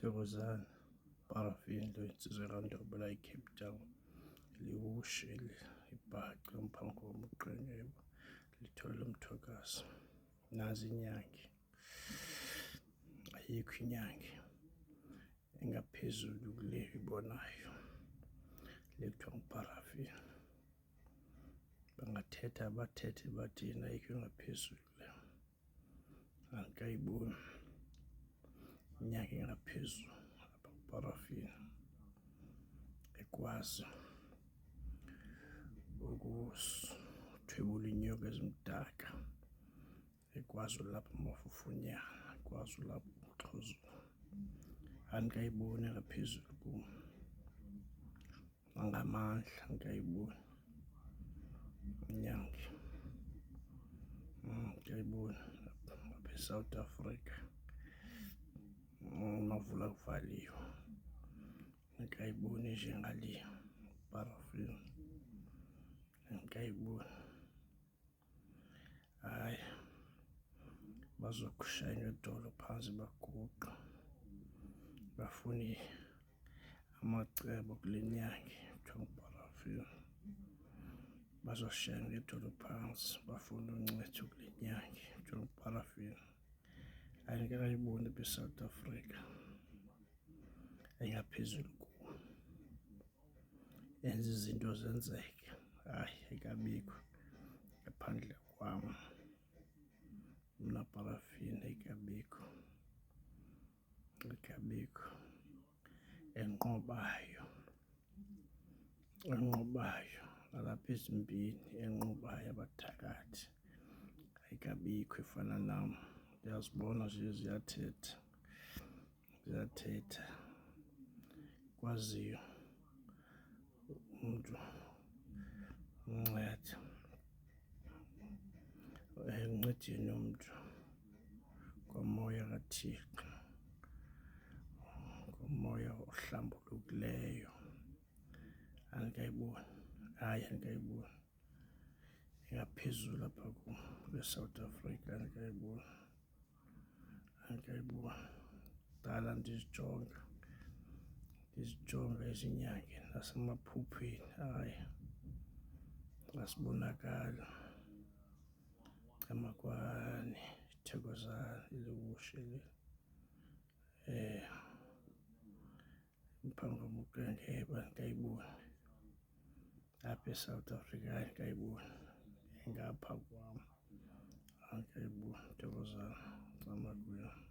Thokozani Paraffin lo insizwa eRandobe la eCape Town liwushe ibhaca ngaphambi kokuqenyelwa lithola umthokazi. Nazi inyange, ayikho inyange engaphezulu kule ibonayo le kuthiwa nguParaffin. Bangathetha bathethe bathi yena ayikho engaphezulu le, angikayiboni inyange engaphezulu lapha kuParaffin ekwazi ukuthwebula inyoka ezimdaka, ekwazi ulapha amafufunyana, ekwazi ulapha uxhuzula. Angikayiboni engaphezulu kum angamandla, angikayiboni inyange. Ngiyayibona lapha eSouth Africa Mavula kuvaliwe, angikayiboni njengale Paraffin, angikayiboni. Hhayi, bazokushaya ngedolo phansi baguqa bafune amacebo kule nyange kuthiwa nguParaffin. Bazoshaya ngedolo phansi bafune uncedo kule nyange kuthiwa nguParaffin. Angikayiboni lapha eSouth Africa engaphezulu kum, yenza izinto zenzeke. Hhayi, ayikabikho ngaphandle kwami mina Paraffin, ayikabikho enqobayo nalapha ezimbini enqobayo abathakathi, ayikabikho efana nami. Uyazibona nje ziyathetha kwaziyo umuntu unceda ekuncedeni umuntu ngomoya kaThixo, ngomoya ohlambulukileyo. Angikayiboni, hhayi angikayiboni engaphezulu lapha kwe-South Africa, angikayiboni. Kudala ndizijonga izinyange nasemaphupheni, hhayi asibonakali. Camakwani, Thokozani liwushe le ngaphambi kokuqenyelwa, angikayiboni lapha eSouth Africa, angikayiboni engapha kwami, angikayiboni. Thokozani Camakwini.